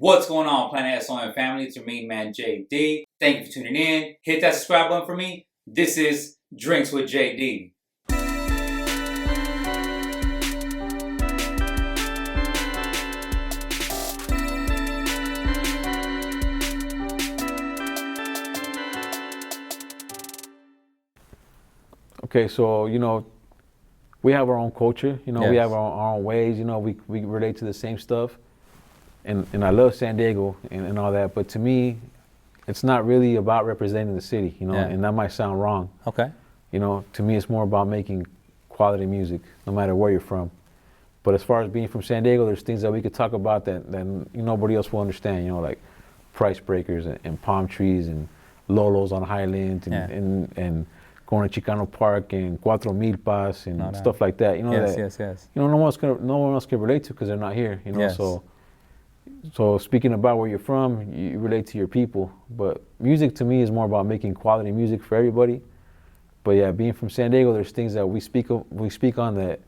What's going on, Planet S.O.N family? It's your main man, JD. Thank you for tuning in. Hit that subscribe button for me. This is Drinks with JD. Okay, so, we have our own culture, we Yes. have our own ways, we relate to the same stuff. And I love San Diego and all that, but to me, it's not really about representing the city, and that might sound wrong. Okay. To me, it's more about making quality music, no matter where you're from. But as far as being from San Diego, there's things that we could talk about that nobody else will understand, like price breakers and palm trees and Lolos on Highland and going to Chicano Park and Cuatro Milpas and stuff like that. Yes. No one else can relate to because they're not here. Yes. So speaking about where you're from, you relate to your people. But music to me is more about making quality music for everybody. But yeah, being from San Diego, there's things that we speak on that,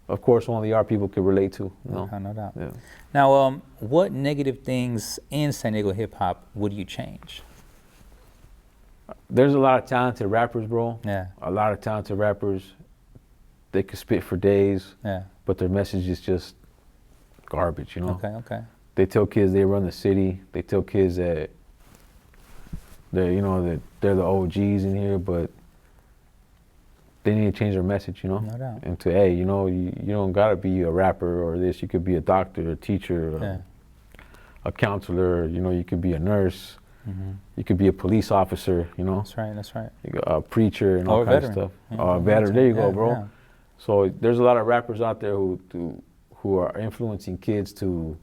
of course, only our people can relate to. No doubt. Yeah. Now, what negative things in San Diego hip hop would you change? There's a lot of talented rappers, bro. Yeah. A lot of talented rappers. They could spit for days. Yeah. But their message is just garbage, Okay. They tell kids they run the city. They tell kids that that they're the OGs in here, but they need to change their message, No doubt. And to, hey, you don't gotta be a rapper or this. You could be a doctor, a teacher, a counselor. You could be a nurse. Mm-hmm. You could be a police officer. That's right. A preacher and all kinds of stuff. Yeah, a veteran. There you go, bro. Yeah. So there's a lot of rappers out there who are influencing kids to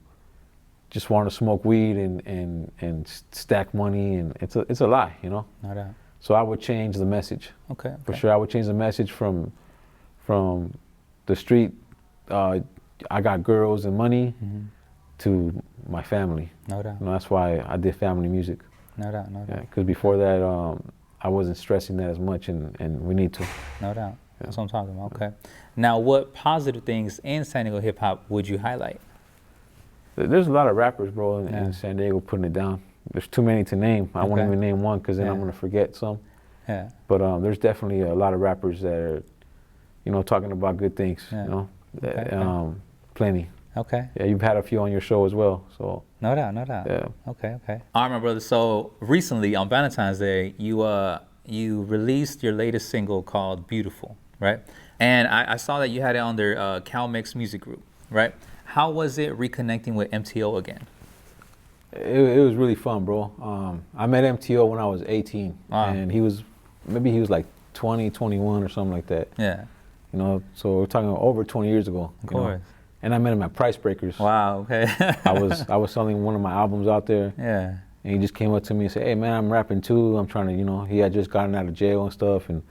just want to smoke weed and stack money, and it's a lie, No doubt. So I would change the message. Okay. For sure, I would change the message from the street. I got girls and money to my family. No doubt. That's why I did family music. No doubt. Yeah, because before that, I wasn't stressing that as much, and we need to. No doubt. Yeah. That's what I'm talking about. Okay. Now, what positive things in San Diego hip hop would you highlight? There's a lot of rappers, bro, in San Diego putting it down. There's too many to name. I won't even name one because then I'm going to forget some. Yeah. But there's definitely a lot of rappers that are, talking about good things. Plenty. Okay. Yeah, you've had a few on your show as well. So. No doubt. Yeah. Okay. All right, my brother. So recently on Valentine's Day, you released your latest single called "Beautiful," right? And I saw that you had it on their CalMix music group, right? How was it reconnecting with MTO again? It was really fun, bro. I met MTO when I was 18, and he was like 20, 21 or something like that. Yeah. So we're talking over 20 years ago. Of course. And I met him at Price Breakers. Wow. Okay. I was selling one of my albums out there. Yeah. And he just came up to me and said, "Hey man, I'm rapping too. I'm trying to, he had just gotten out of jail and stuff, and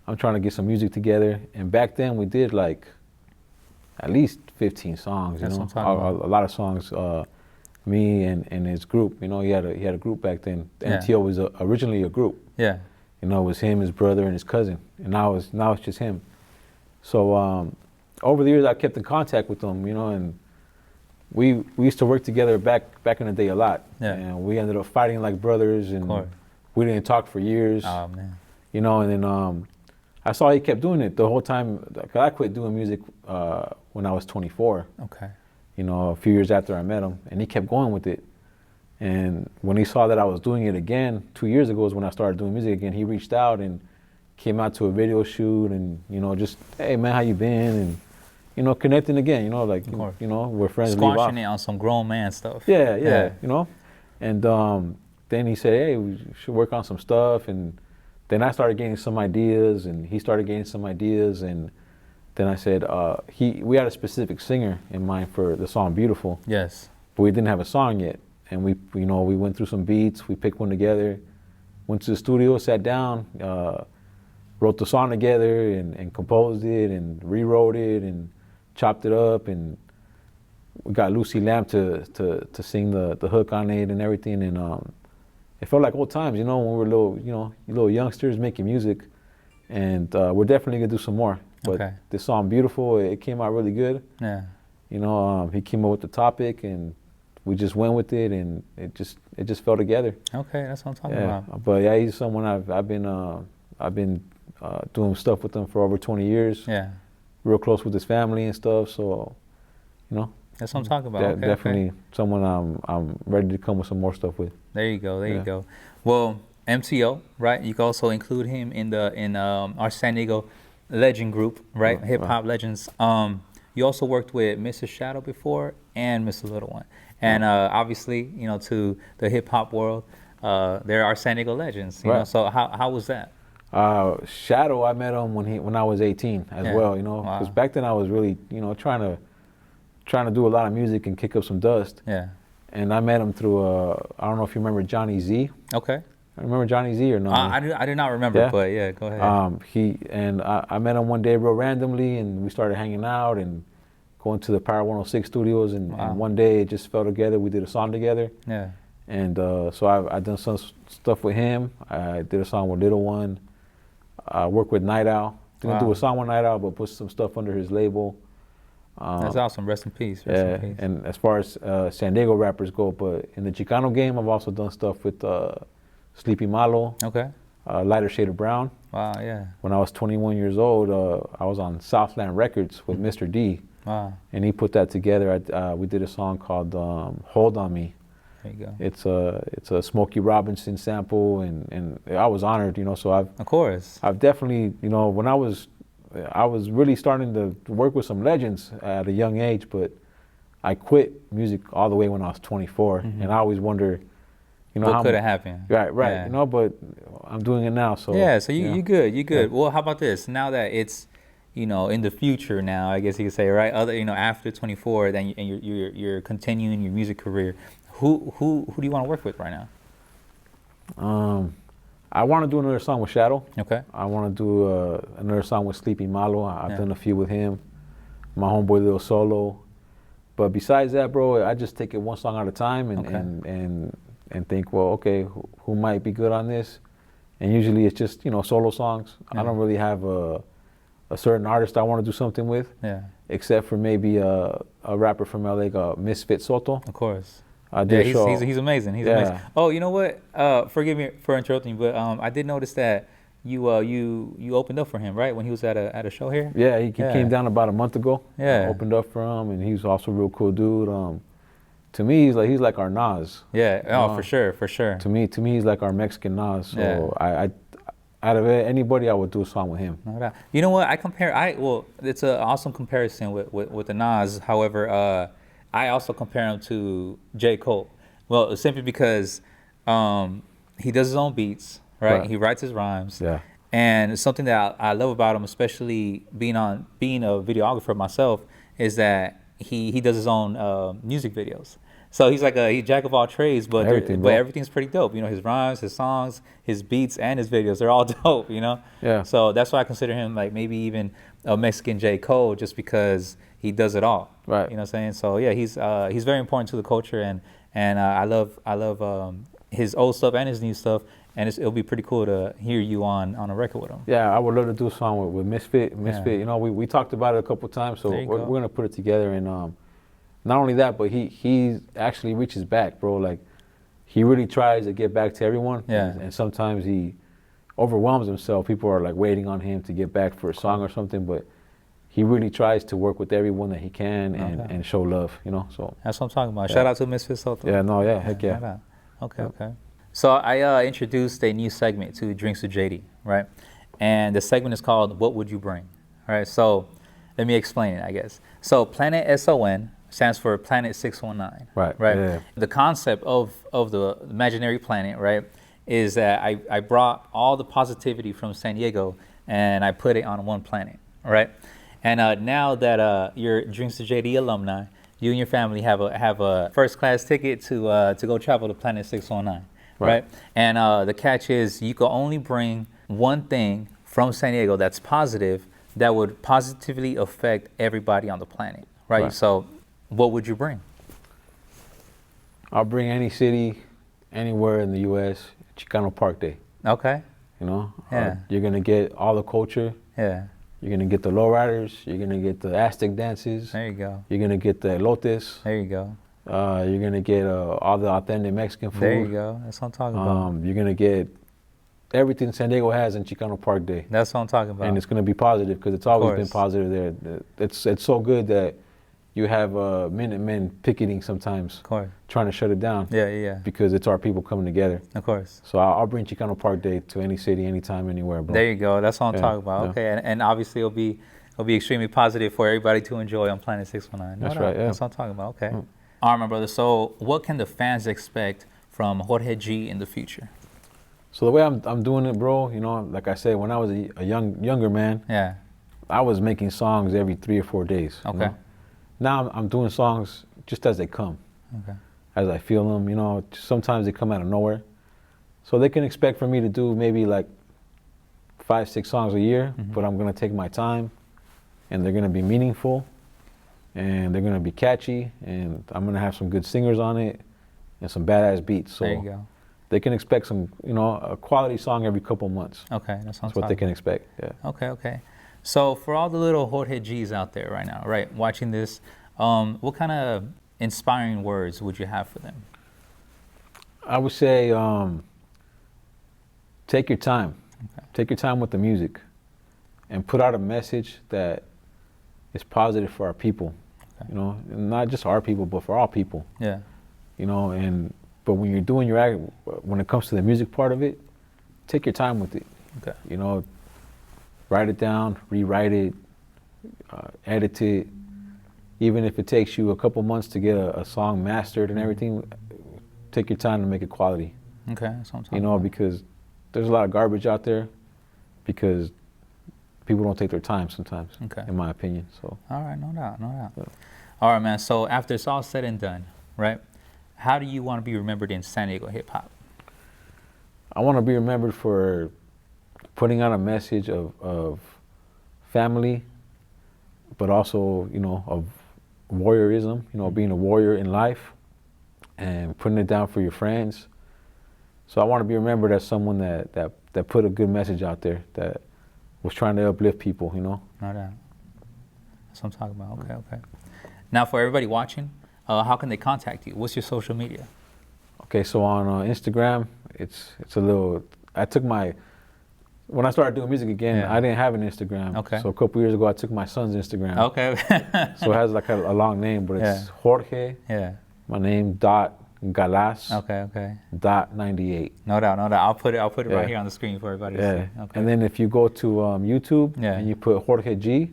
I'm trying to get some music together." And back then we did like at least 15 songs, That's a lot of songs. Me and his group, he had a group back then. MTO was originally a group. Yeah. It was him, his brother, and his cousin, and now it's just him. So over the years, I kept in contact with them, and we used to work together back in the day a lot. Yeah. And we ended up fighting like brothers, and we didn't talk for years. Oh man. And then I saw he kept doing it the whole time. 'Cause I quit doing music when I was 24. Okay. A few years after I met him, and he kept going with it. And when he saw that I was doing it again, 2 years ago is when I started doing music again, he reached out and came out to a video shoot and, just, "Hey man, how you been?" And, connecting again, we're friends. Squashing it on some grown man stuff. Yeah. And then he said, "Hey, we should work on some stuff." And then I started getting some ideas, and he started getting some ideas, and then I said, we had a specific singer in mind for the song "Beautiful." Yes. But we didn't have a song yet, and we went through some beats, we picked one together, went to the studio, sat down, wrote the song together, and composed it, and rewrote it, and chopped it up, and we got Lucy Lamb to sing the hook on it and everything, and it felt like old times, when we were little youngsters making music, and we're definitely gonna do some more. But this song "Beautiful," it came out really good. Yeah. He came up with the topic, and we just went with it, and it just fell together. Okay, that's what I'm talking about. But yeah, he's someone I've been doing stuff with him for over 20 years. Yeah. Real close with his family and stuff. So, you know. That's what I'm talking about. Okay, definitely someone I'm ready to come with some more stuff with. There you go. There you go. Well, MTO, right? You can also include him in our San Diego legend group, right? Hip hop legends. You also worked with Mrs. Shadow before and Mr. Little One, and obviously, you know, to the hip hop world, there are San Diego legends. You know, so how was that? Shadow, I met him when I was 18 as well. You know, because back then I was really, you know, trying to do a lot of music and kick up some dust. Yeah. And I met him through I don't know if you remember Johnny Z. Okay. Remember Johnny Z or no? I do not remember, but yeah, go ahead. I met him one day real randomly, and we started hanging out and going to the Power 106 studios, and one day it just fell together. We did a song together. Yeah. And so I done some stuff with him. I did a song with Little One. I worked with Night Owl. Didn't do a song with Night Owl, but put some stuff under his label. That's awesome. Rest in peace. Rest in peace. And as far as San Diego rappers go, but in the Chicano game, I've also done stuff with Sleepy Malo. Okay. Lighter Shade of Brown. Wow, yeah. When I was 21 years old, I was on Southland Records with Mr. D. Wow. And he put that together. We did a song called Hold On Me. There you go. It's a Smokey Robinson sample, and I was honored, you know. So of course. I've definitely, you know, when I was really starting to work with some legends at a young age, but I quit music all the way when I was 24, and I always wonder, you know, what could have happened. Right, yeah. You know, but I'm doing it now, so. Yeah, so you good. Yeah. Well, how about this? Now that it's, you know, in the future now, I guess you could say, right? After 24, then you're continuing your music career. Who do you want to work with right now? I want to do another song with Shadow. Okay. I want to do another song with Sleepy Malo. I've done a few with him. My homeboy Lil Solo. But besides that, bro, I just take it one song at a time and think, well, okay, who might be good on this? And usually it's just, you know, solo songs. I don't really have a certain artist I want to do something with. Yeah. Except for maybe a rapper from LA, Misfit Soto. Of course. He's amazing. He's amazing. Oh, you know what? Forgive me for interrupting you, but I did notice that you opened up for him, right, when he was at a show here. Yeah, he came down about a month ago. Yeah, opened up for him, and he's also a real cool dude. To me, he's like our Nas. Yeah. For sure. To me, he's like our Mexican Nas. So I out of anybody, I would do a song with him. No doubt. You know what? It's an awesome comparison with the Nas. However, I also compare him to J. Cole. Well, simply because he does his own beats, right? He writes his rhymes. Yeah. And something that I love about him, especially being a videographer myself, is that he does his own music videos. So he's like he's jack of all trades, but everything's pretty dope. You know, his rhymes, his songs, his beats, and his videos, they're all dope, you know? Yeah. So that's why I consider him like maybe even a Mexican J. Cole, just because he does it all. Right. You know what I'm saying? So yeah, he's very important to the culture, and I love his old stuff and his new stuff, and it'll be pretty cool to hear you on a record with him. Yeah, I would love to do a song with Misfit. You know, we talked about it a couple times, so we're gonna put it together. And not only that, but he actually reaches back, bro. Like, he really tries to get back to everyone. Yeah. And sometimes he overwhelms himself. People are like waiting on him to get back for a song or something, but he really tries to work with everyone that he can and show love, you know. So that's what I'm talking about. Shout out to Misfit Soto. Heck yeah. Okay. So I introduced a new segment to Drinks with JD, right? And the segment is called "What Would You Bring?" All right. So let me explain it, I guess. So Planet S.O.N. stands for Planet 619. Right. Yeah. The concept of the imaginary planet, right, is that I brought all the positivity from San Diego and I put it on one planet. All right. And now that you're Drinks to JD alumni, you and your family have a first class ticket to go travel to Planet 619, right? And the catch is you can only bring one thing from San Diego that's positive that would positively affect everybody on the planet, right? So, what would you bring? I'll bring any city, anywhere in the U.S. Chicano Park Day. Okay. You know, you're gonna get all the culture. Yeah. You're gonna get the lowriders. You're gonna get the Aztec dances. There you go. You're gonna get the elotes. There you go. You're gonna get all the authentic Mexican food. There you go. That's what I'm talking about. You're gonna get everything San Diego has in Chicano Park Day. That's what I'm talking about. And it's gonna be positive because it's always been course. positive there. It's so good that you have Minutemen picketing sometimes, Of course. trying to shut it down. Yeah. Because it's our people coming together. Of course. So I'll bring Chicano Park Day to any city, anytime, anywhere, bro. There you go. That's what I'm Yeah, talking about. yeah. Okay, and obviously it'll be extremely positive for everybody to enjoy on Planet 619. That's right, yeah. That's what I'm talking about. Okay. All right, my brother. So what can the fans expect from Jorge G in the future? So the way I'm doing it, bro, you know, like I said, when I was a younger man, Yeah. I was making songs every 3 or 4 days. you Okay. know? Now I'm doing songs just as they come, Okay. as I feel them. You know, sometimes they come out of nowhere. So they can expect for me to do maybe like 5, 6 songs a year, but I'm gonna take my time, and they're gonna be meaningful, and they're gonna be catchy, and I'm gonna have some good singers on it, and some badass beats. So There you go. they can expect some, you know, a quality song every couple months. Okay. That's That's what they can expect. Yeah. Okay. So for all the little Jorge G's out there right now, right, watching this, what kind of inspiring words would you have for them? I would say take your time. Okay. Take your time with the music and put out a message that is positive for our people. Okay. You know, and not just our people, but for all people. Yeah. You know, but when you're doing your act, when it comes to the music part of it, take your time with it. Okay. You know, write it down, rewrite it, edit it. Even if it takes you a couple months to get a song mastered and everything, take your time to make it quality. Okay. That's what I'm talking You know, about. because there's a lot of garbage out there because people don't take their time sometimes, Okay. in my opinion. So All right, no doubt. Yeah. All right, man. So after it's all said and done, right? How do you want to be remembered in San Diego hip hop? I want to be remembered for putting out a message of family, but also, you know, of warriorism, you know, being a warrior in life and putting it down for your friends. So I want to be remembered as someone that put a good message out there, that was trying to uplift people, you know. No doubt. That's what I'm talking about. Okay. Now, for everybody watching, how can they contact you? What's your social media? Okay, so on Instagram, it's a little. When I started doing music again, Yeah. I didn't have an Instagram. Okay. So a couple years ago, I took my son's Instagram. Okay. So it has like a long name, but it's Yeah. Jorge, Yeah. my name, dot Galas, Okay. dot 98. No doubt. I'll put it Yeah. right here on the screen for everybody to Yeah. see. Okay. And then if you go to YouTube Yeah. and you put Jorge G,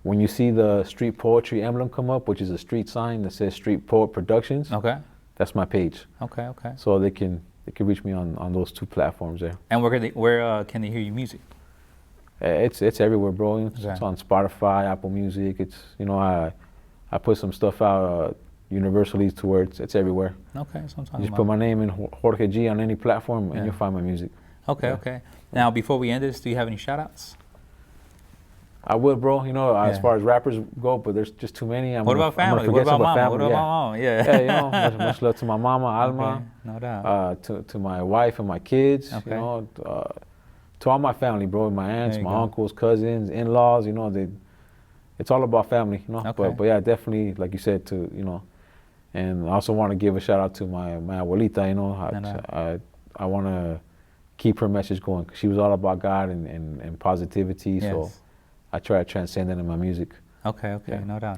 when you see the street poetry emblem come up, which is a street sign that says Street Poet Productions, Okay. that's my page. Okay. So they can reach me on those 2 platforms there. And where can they hear your music? It's everywhere, bro. It's Okay. on Spotify, Apple Music. It's, you know, I put some stuff out universally to where it's everywhere. Okay, that's what I'm You talking just about. put my name in Jorge G on any platform, and Yeah. you'll find my music. Okay. Now, before we end this, do you have any shout-outs? I would, bro. You know, as Yeah. far as rappers go, but there's just too many. What about family? What about mama? What about mama? Yeah. Yeah, you know, much love to my mama, Alma. Okay, no doubt. To my wife and my kids. Okay. You know, to all my family, bro. My aunts, There you my go. uncles, cousins, in-laws. You know, it's all about family. You know, Okay. but yeah, definitely, like you said, to, you know. And I also want to give a shout out to my abuelita. You know, I want to keep her message going, 'cause she was all about God and positivity. So Yes. I try to transcend that in my music. Okay. Yeah. No doubt.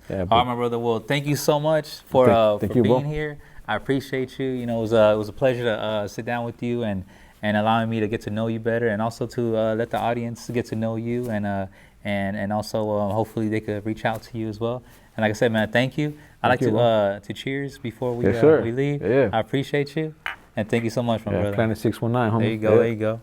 Yeah, All right, my brother. Well, thank you so much for Thank for you, being bro. here. I appreciate you. You know, it was a pleasure to sit down with you and allowing me to get to know you better, and also to let the audience get to know you, and also hopefully they could reach out to you as well. And like I said, man, thank you. I'd like you, to cheers before we Yes, sir. we leave. Yeah. I appreciate you, and thank you so much, my brother. Planet 619, homie. There you go. Yeah. There you go.